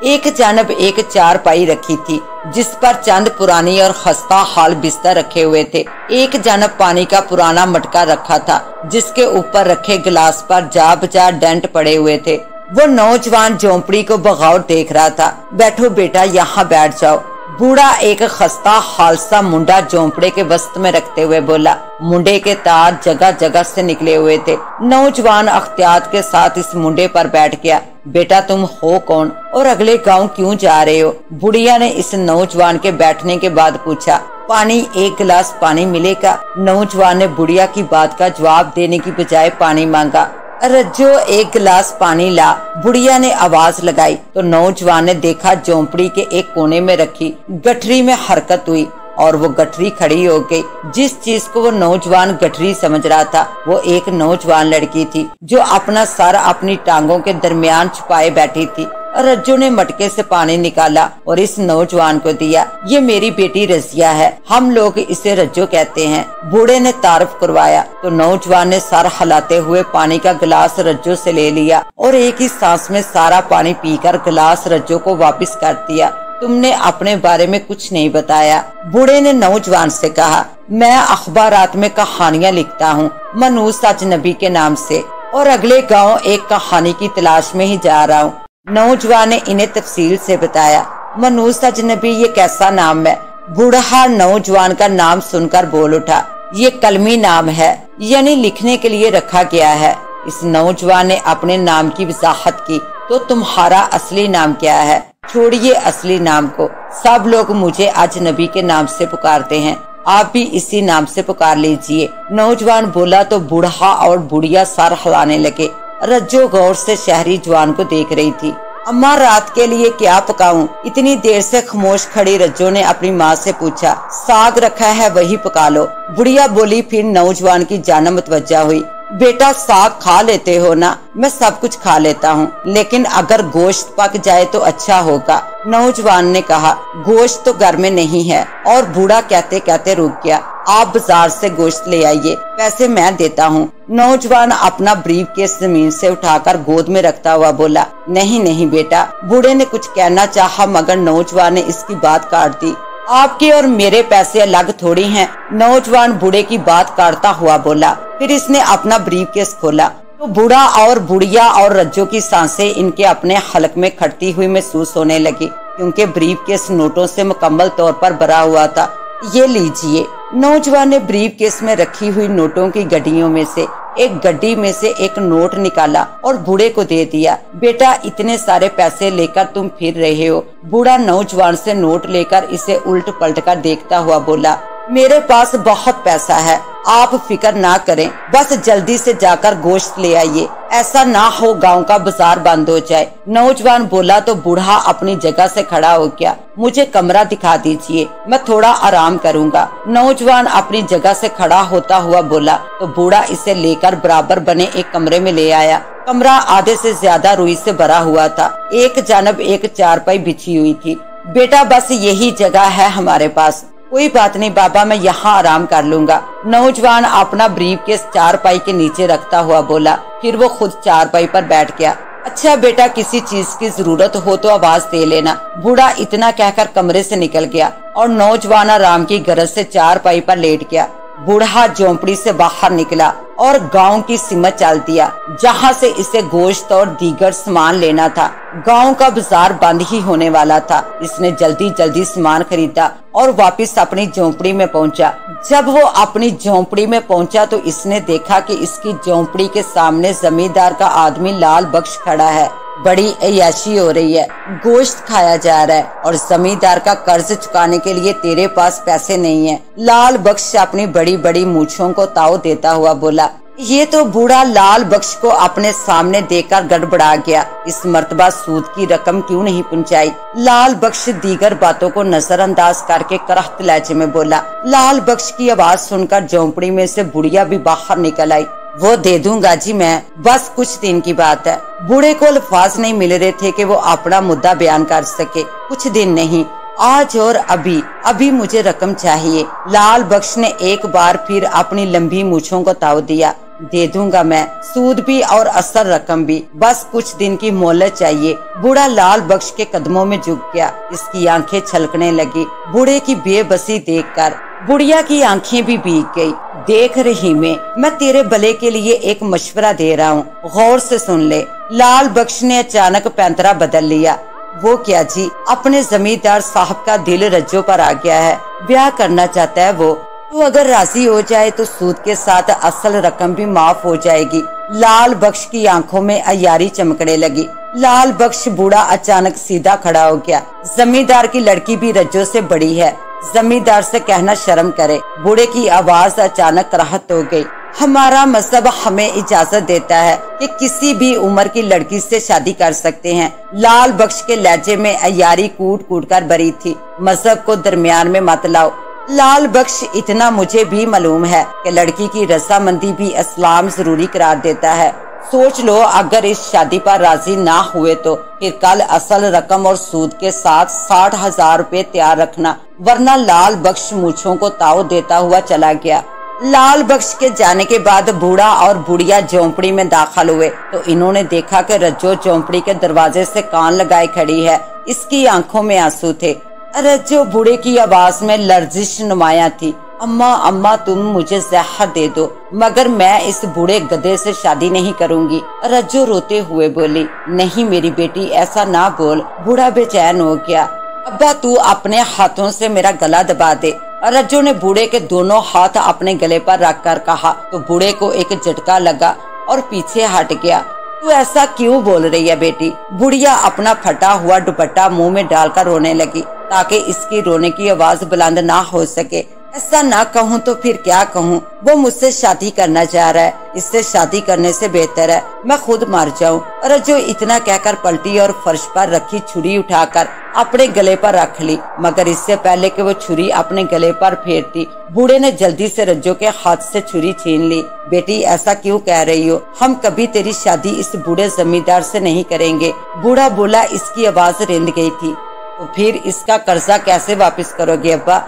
ایک جانب ایک چارپائی رکھی تھی جس پر چند پرانی اور خستہ حال بستر رکھے ہوئے تھے۔ ایک جانب پانی کا پرانا مٹکا رکھا تھا جس کے اوپر رکھے گلاس پر جا بجا ڈنٹ پڑے ہوئے تھے۔ وہ نوجوان جھونپڑی کو بغور دیکھ رہا تھا۔ بیٹھو بیٹا، یہاں بیٹھ جاؤ، بوڑھا ایک خستہ حال سا منڈا جھونپڑے کے وسط میں رکھتے ہوئے بولا۔ منڈے کے تار جگہ جگہ سے نکلے ہوئے تھے۔ نوجوان احتیاط کے ساتھ اس منڈے پر بیٹھ گیا۔ بیٹا تم ہو کون اور اگلے گاؤں کیوں جا رہے ہو؟ بڑھیا نے اس نوجوان کے بیٹھنے کے بعد پوچھا۔ پانی، ایک گلاس پانی ملے گا؟ نوجوان نے بڑھیا کی بات کا جواب دینے کی بجائے پانی مانگا۔ رجو ایک گلاس پانی لا، بڑھیا نے آواز لگائی تو نوجوان نے دیکھا جھونپڑی کے ایک کونے میں رکھی گٹھری میں حرکت ہوئی اور وہ گٹھری کھڑی ہو گئی۔ جس چیز کو وہ نوجوان گٹھری سمجھ رہا تھا وہ ایک نوجوان لڑکی تھی جو اپنا سر اپنی ٹانگوں کے درمیان چھپائے بیٹھی تھی۔ رجو نے مٹکے سے پانی نکالا اور اس نوجوان کو دیا۔ یہ میری بیٹی رضیہ ہے، ہم لوگ اسے رجو کہتے ہیں، بوڑھے نے تعارف کروایا تو نوجوان نے سر ہلاتے ہوئے پانی کا گلاس رجو سے لے لیا اور ایک ہی سانس میں سارا پانی پی کر گلاس رجو کو واپس کر دیا۔ تم نے اپنے بارے میں کچھ نہیں بتایا، بوڑھے نے نوجوان سے کہا۔ میں اخبارات میں کہانیاں لکھتا ہوں منوس اجنبی کے نام سے، اور اگلے گاؤں ایک کہانی کی تلاش میں ہی جا رہا ہوں۔ نوجوان نے انہیں تفصیل سے بتایا۔ منوس اجنبی یہ کیسا نام ہے؟ بوڑھا نوجوان کا نام سن کر بول اٹھا۔ یہ کلمی نام ہے، یعنی لکھنے کے لیے رکھا گیا ہے۔ اس نوجوان نے اپنے نام کی وضاحت کی۔ تو تمہارا اصلی نام کیا ہے؟ چھوڑیے اصلی نام کو، سب لوگ مجھے اجنبی کے نام سے پکارتے ہیں، آپ بھی اسی نام سے پکار لیجئے۔ نوجوان بولا تو بوڑھا اور بڑھیا سر ہلانے لگے۔ رجو غور سے شہری جوان کو دیکھ رہی تھی۔ اماں رات کے لیے کیا پکاؤں؟ اتنی دیر سے خاموش کھڑی رجو نے اپنی ماں سے پوچھا۔ ساگ رکھا ہے وہی پکا لو، بڑھیا بولی۔ پھر نوجوان کی جانب متوجہ ہوئی۔ بیٹا ساگ کھا لیتے ہو نا؟ میں سب کچھ کھا لیتا ہوں، لیکن اگر گوشت پک جائے تو اچھا ہوگا، نوجوان نے کہا۔ گوشت تو گھر میں نہیں ہے، اور بوڑھا کہتے کہتے رک گیا۔ آپ بازار سے گوشت لے آئیے، پیسے میں دیتا ہوں۔ نوجوان اپنا بریف کیس زمین سے اٹھا کر گود میں رکھتا ہوا بولا۔ نہیں نہیں بیٹا، بوڑھے نے کچھ کہنا چاہا مگر نوجوان نے اس کی بات کاٹ دی۔ آپ کے اور میرے پیسے الگ تھوڑی ہیں، نوجوان بوڑھے کی بات کاٹتا ہوا بولا۔ پھر اس نے اپنا بریف کیس کھولا تو بوڑھا اور بڑھیا اور رجو کی سانسیں ان کے اپنے حلق میں کھٹتی ہوئی محسوس ہونے لگی، کیونکہ بریف کیس نوٹوں سے مکمل طور پر بھرا ہوا تھا۔ یہ لیجئے۔ نوجوان نے بریف کیس میں رکھی ہوئی نوٹوں کی گڈیوں میں سے ایک گڈی میں سے ایک نوٹ نکالا اور بوڑھے کو دے دیا۔ بیٹا اتنے سارے پیسے لے کر تم پھر رہے ہو؟ بوڑھا نوجوان سے نوٹ لے کر اسے الٹ پلٹ کر دیکھتا ہوا بولا۔ میرے پاس بہت پیسہ ہے، آپ فکر نہ کریں، بس جلدی سے جا کر گوشت لے آئیے، ایسا نہ ہو گاؤں کا بازار بند ہو جائے۔ نوجوان بولا تو بوڑھا اپنی جگہ سے کھڑا ہو گیا۔ مجھے کمرہ دکھا دیجئے، میں تھوڑا آرام کروں گا۔ نوجوان اپنی جگہ سے کھڑا ہوتا ہوا بولا تو بوڑھا اسے لے کر برابر بنے ایک کمرے میں لے آیا۔ کمرہ آدھے سے زیادہ روئی سے بھرا ہوا تھا، ایک جانب ایک چارپائی بچھی ہوئی تھی۔ بیٹا بس یہی جگہ ہے ہمارے پاس، کوئی بات نہیں بابا، میں یہاں آرام کر لوں گا۔ نوجوان اپنا بریف کیس چارپائی کے نیچے رکھتا ہوا بولا، پھر وہ خود چارپائی پر بیٹھ گیا۔ اچھا بیٹا، کسی چیز کی ضرورت ہو تو آواز دے لینا۔ بوڑھا اتنا کہہ کر کمرے سے نکل گیا اور نوجوان آرام کی غرض سے چارپائی پر لیٹ گیا۔ بوڑھا جھونپڑی سے باہر نکلا اور گاؤں کی سمت چل دیا جہاں سے اسے گوشت اور دیگر سامان لینا تھا۔ گاؤں کا بازار بند ہی ہونے والا تھا۔ اس نے جلدی جلدی سامان خریدا اور واپس اپنی جھونپڑی میں پہنچا۔ جب وہ اپنی جھونپڑی میں پہنچا تو اس نے دیکھا کہ اس کی جھونپڑی کے سامنے زمیندار کا آدمی لال بخش کھڑا ہے۔ بڑی عیاشی ہو رہی ہے، گوشت کھایا جا رہا ہے اور زمیندار کا قرض چکانے کے لیے تیرے پاس پیسے نہیں ہیں۔ لال بخش اپنی بڑی بڑی مونچھوں کو تاؤ دیتا ہوا بولا۔ یہ تو بوڑھا لال بخش کو اپنے سامنے دیکھ کر گڑبڑا گیا۔ اس مرتبہ سود کی رقم کیوں نہیں پہنچائی؟ لال بخش دیگر باتوں کو نظر انداز کر کے کرخت لہجے میں بولا۔ لال بخش کی آواز سن کر جھونپڑی میں سے بڑھیا بھی باہر نکل آئی۔ وہ دے دوں گا جی میں، بس کچھ دن کی بات ہے۔ بوڑھے کو الفاظ نہیں مل رہے تھے کہ وہ اپنا مدعا بیان کر سکے۔ کچھ دن نہیں، آج اور ابھی ابھی مجھے رقم چاہیے۔ لال بخش نے ایک بار پھر اپنی لمبی مونچھوں کو تاؤ دیا۔ دے دوں گا میں، سود بھی اور اصل رقم بھی، بس کچھ دن کی مہلت چاہیے۔ بوڑھا لال بخش کے قدموں میں جھک گیا، اس کی آنکھیں چھلکنے لگی۔ بوڑھے کی بے بسی دیکھ کر بڑھیا کی آنکھیں بھی بھیگ گئی۔ دیکھ رہی میں تیرے بھلے کے لیے ایک مشورہ دے رہا ہوں، غور سے سن لے۔ لال بخش نے اچانک پینترا بدل لیا۔ وہ کیا جی؟ اپنے زمیندار صاحب کا دل رجو پر آ گیا ہے، بیاہ کرنا چاہتا ہے وہ۔ تو اگر راضی ہو جائے تو سود کے ساتھ اصل رقم بھی معاف ہو جائے گی۔ لال بخش کی آنکھوں میں عیاری چمکنے لگی۔ لال بخش بوڑھا اچانک سیدھا کھڑا ہو گیا۔ زمیندار کی لڑکی بھی رجو سے بڑی ہے، زمیندار سے کہنا شرم کرے۔ بوڑھے کی آواز اچانک راحت ہو گئی۔ ہمارا مذہب ہمیں اجازت دیتا ہے کہ کسی بھی عمر کی لڑکی سے شادی کر سکتے ہیں۔ لال بخش کے لہجے میں عیاری کوٹ کوٹ کر بری تھی۔ مذہب کو درمیان میں مت لاؤ لال بخش، اتنا مجھے بھی معلوم ہے کہ لڑکی کی رضامندی بھی اسلام ضروری قرار دیتا ہے۔ سوچ لو اگر اس شادی پر راضی نہ ہوئے تو پھر کل اصل رقم اور سود کے ساتھ 60,000 روپے تیار رکھنا، ورنہ لال بخش مونچھوں کو تاؤ دیتا ہوا چلا گیا۔ لال بخش کے جانے کے بعد بوڑھا اور بڑھیا جھونپڑی میں داخل ہوئے تو انہوں نے دیکھا کہ رجو جھونپڑی کے دروازے سے کان لگائے کھڑی ہے۔ اس کی آنکھوں میں آنسو تھے۔ رجو بوڑھے کی آواز میں لرزش نمایاں تھی۔ اماں تم مجھے زہر دے دو مگر میں اس بوڑھے گدھے سے شادی نہیں کروں گی۔ رجو روتے ہوئے بولی، نہیں میری بیٹی ایسا نہ بول۔ بوڑھا بے چین ہو گیا۔ ابا تو اپنے ہاتھوں سے میرا گلا دبا دے۔ رجو نے بوڑھے کے دونوں ہاتھ اپنے گلے پر رکھ کر کہا تو بوڑھے کو ایک جھٹکا لگا اور پیچھے ہٹ گیا۔ تو ایسا کیوں بول رہی ہے بیٹی؟ بڑھیا اپنا پھٹا ہوا دوپٹہ منہ میں ڈال کر رونے لگی تاکہ اس کی رونے کی آواز بلند نہ ہو سکے۔ ایسا نہ کہوں تو پھر کیا کہوں؟ وہ مجھ سے شادی کرنا چاہ رہا ہے، اس سے شادی کرنے سے بہتر ہے میں خود مر جاؤں۔ رجو اتنا کہہ کر پلٹی اور فرش پر رکھی چھری اٹھا کر اپنے گلے پر رکھ لی، مگر اس سے پہلے کہ وہ چھری اپنے گلے پر پھیرتی بوڑھے نے جلدی سے رجو کے ہاتھ سے چھری چھین لی۔ بیٹی ایسا کیوں کہہ رہی ہو؟ ہم کبھی تیری شادی اس بوڑھے زمیندار سے نہیں کریں گے۔ بوڑھا بولا، اس کی آواز رند گئی تھی۔ تو پھر اس کا قرضہ کیسے واپس کرو گے ابا؟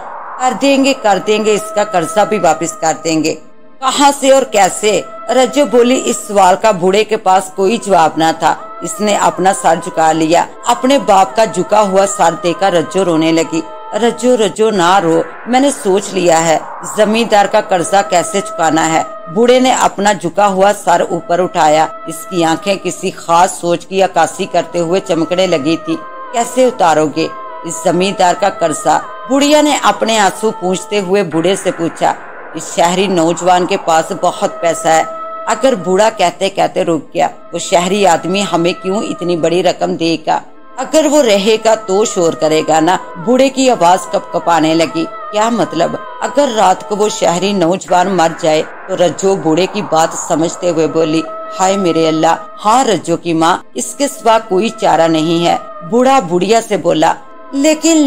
کر دیں گے اس کا قرضہ بھی واپس کر دیں گے۔ کہاں سے اور کیسے؟ رجو بولی۔ اس سوال کا بوڑھے کے پاس کوئی جواب نہ تھا۔ اس نے اپنا سر جھکا لیا۔ اپنے باپ کا جھکا ہوا سر دیکھ کر رجو رونے لگی۔ رجو نہ رو، میں نے سوچ لیا ہے زمیندار کا قرضہ کیسے چکانا ہے۔ بوڑھے نے اپنا جھکا ہوا سر اوپر اٹھایا۔ اس کی آنکھیں کسی خاص سوچ کی عکاسی کرتے ہوئے چمکنے لگی تھی۔ کیسے اتارو گے اس زمیندار کا قرضہ؟ بڑھیا نے اپنے آنسو پوچھتے ہوئے بوڑھے سے پوچھا۔ اس شہری نوجوان کے پاس بہت پیسہ ہے۔ اگر بوڑھا کہتے کہتے رک گیا، وہ شہری آدمی ہمیں کیوں اتنی بڑی رقم دے گا؟ اگر وہ رہے گا تو شور کرے گا نا۔ بوڑھے کی آواز کپ کپانے لگی۔ کیا مطلب؟ اگر رات کو وہ شہری نوجوان مر جائے تو رجو بوڑھے کی بات سمجھتے ہوئے بولی، ہائے میرے اللہ، ہاں رجو کی ماں، اس کے سوا کوئی چارہ نہیں ہے۔ بوڑھا بڑھیا سے بولا، لیکن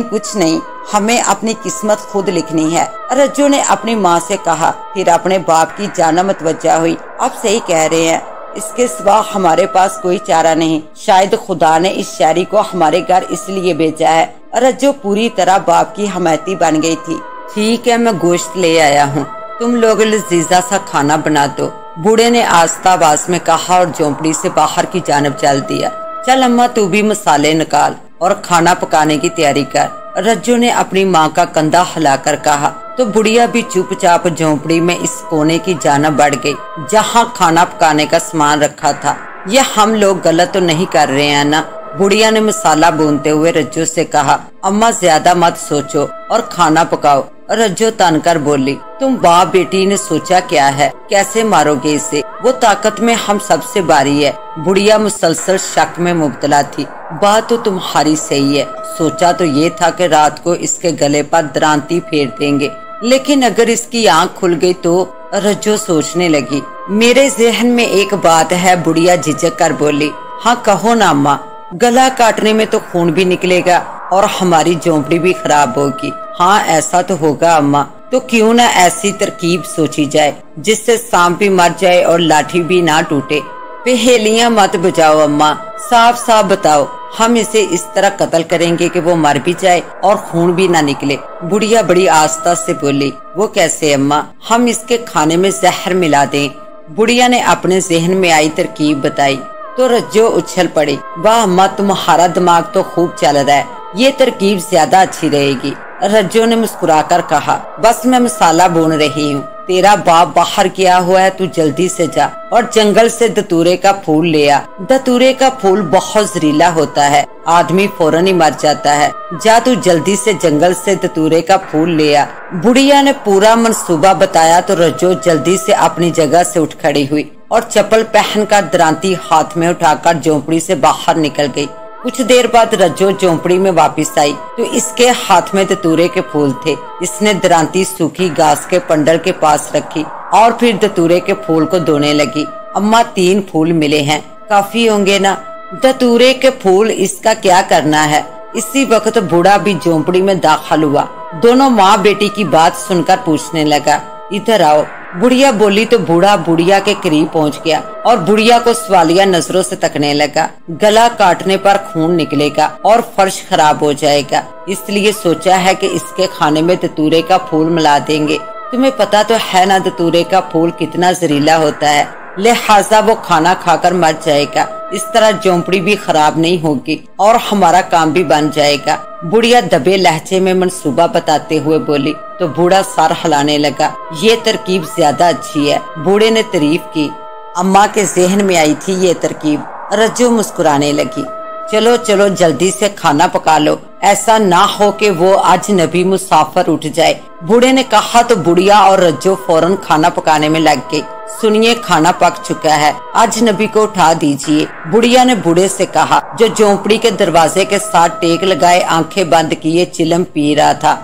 کچھ نہیں، ہمیں اپنی قسمت خود لکھنی ہے۔ رجو نے اپنی ماں سے کہا، پھر اپنے باپ کی جانب متوجہ ہوئی۔ آپ صحیح کہہ رہے ہیں، اس کے سوا ہمارے پاس کوئی چارہ نہیں۔ شاید خدا نے اس شہری کو ہمارے گھر اس لیے بھیجا ہے۔ رجو پوری طرح باپ کی حمایتی بن گئی تھی۔ ٹھیک ہے، میں گوشت لے آیا ہوں، تم لوگ لذیذہ سا کھانا بنا دو، بوڑھے نے آہستہ آواز میں کہا اور جھونپڑی سے باہر کی جانب چل دیا۔ چل اماں تو بھی مسالے نکال اور کھانا پکانے کی تیاری کر، رجو نے اپنی ماں کا کندھا ہلا کر کہا تو بڑھیا بھی چپ چاپ جھونپڑی میں اس کونے کی جانب بڑھ گئی جہاں کھانا پکانے کا سامان رکھا تھا۔ یہ ہم لوگ غلط تو نہیں کر رہے ہیں نا؟ بڑھیا نے مسالہ بھونتے ہوئے رجو سے کہا۔ اماں زیادہ مت سوچو اور کھانا پکاؤ، رجو تن کر بولی۔ تم باپ بیٹی نے سوچا کیا ہے؟ کیسے مارو گے اسے؟ وہ طاقت میں ہم سب سے باری ہے۔ بڑھیا مسلسل شک میں مبتلا تھی۔ بات تو تمہاری صحیح ہے، سوچا تو یہ تھا کہ رات کو اس کے گلے پر درانتی پھیر دیں گے، لیکن اگر اس کی آنکھ کھل گئی تو؟ رجو سوچنے لگی۔ میرے ذہن میں ایک بات ہے، بڑھیا جھجک کر بولی۔ ہاں کہو نا اماں۔ گلا کاٹنے میں تو خون بھی نکلے گا اور ہماری جھونپڑی بھی خراب ہوگی۔ ہاں ایسا تو ہوگا اماں، تو کیوں نہ ایسی ترکیب سوچی جائے جس سے سانپ بھی مر جائے اور لاٹھی بھی نہ ٹوٹے۔ پہیلیاں مت بجاؤ اماں، صاف صاف بتاؤ ہم اسے اس طرح قتل کریں گے کہ وہ مر بھی جائے اور خون بھی نہ نکلے۔ بڑھیا بڑی آستہ سے بولی۔ وہ کیسے اماں؟ ہم اس کے کھانے میں زہر ملا دیں۔ بڑھیا نے اپنے ذہن میں آئی ترکیب بتائی تو رجو اچھل پڑی۔ واہ اماں، تمہارا دماغ تو خوب چل رہا ہے، یہ ترکیب زیادہ اچھی رہے گی۔ رجو نے مسکرا کر کہا، بس میں مسالہ بون رہی ہوں، تیرا باپ باہر گیا ہوا ہے، تو جلدی سے جا اور جنگل سے دتورے کا پھول لے آ۔ دتورے کا پھول بہت زہریلا ہوتا ہے، آدمی فوراً ہی مر جاتا ہے۔ جا تو جلدی سے جنگل سے دتورے کا پھول لے آ۔ بڑھیا نے پورا منصوبہ بتایا تو رجو جلدی سے اپنی جگہ سے اٹھ کھڑی ہوئی اور چپل پہن کر درانتی ہاتھ میں اٹھا کر جھونپڑی سے باہر نکل گئی۔ کچھ دیر بعد رجو جھونپڑی میں واپس آئی تو اس کے ہاتھ میں دتورے کے پھول تھے۔ اس نے درانتی سوکھی گھاس کے پنڈل کے پاس رکھی اور پھر دتورے کے پھول کو دھونے لگی۔ اماں 3 پھول ملے ہیں، کافی ہوں گے نا؟ دتورے کے پھول اس کا کیا کرنا ہے؟ اسی وقت بوڑھا بھی جھونپڑی میں داخل ہوا۔ دونوں ماں بیٹی کی بات سن کر پوچھنے لگا، ادھر آؤ۔ بڑھیا بولی تو بوڑھا بڑھیا کے قریب پہنچ گیا اور بڑھیا کو سوالیہ نظروں سے تکنے لگا۔ گلا کاٹنے پر خون نکلے گا اور فرش خراب ہو جائے گا، اس لیے سوچا ہے کہ اس کے کھانے میں دتورے کا پھول ملا دیں گے۔ تمہیں پتا تو ہے نا دتورے کا پھول کتنا زہریلا ہوتا ہے، لہٰذا وہ کھانا کھا کر مر جائے گا۔ اس طرح جھونپڑی بھی خراب نہیں ہوگی اور ہمارا کام بھی بن جائے گا۔ بڑھیا دبے لہجے میں منصوبہ بتاتے ہوئے بولی تو بوڑھا سر ہلانے لگا۔ یہ ترکیب زیادہ اچھی ہے، بوڑھے نے تعریف کی۔ اماں کے ذہن میں آئی تھی یہ ترکیب۔ رجو مسکرانے لگی۔ چلو چلو جلدی سے کھانا پکا لو، ایسا نہ ہو کہ وہ اجنبی مسافر اٹھ جائے۔ بوڑھے نے کہا تو بڑھیا اور رجو فوراً کھانا پکانے میں لگ گئی۔ سنیے، کھانا پک چکا ہے، اجنبی کو اٹھا دیجیے، بڑھیا نے بوڑھے سے کہا جو جھونپڑی کے دروازے کے ساتھ ٹیک لگائے آنکھیں بند کیے چلم پی رہا تھا۔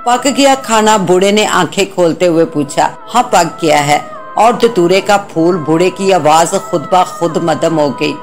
پک گیا کھانا؟ بوڑھے نے آنکھیں کھولتے ہوئے پوچھا۔ ہاں پک گیا ہے۔ اور دتورے کا پھول؟ بوڑھے کی آواز خود بخود مدھم ہو گئی۔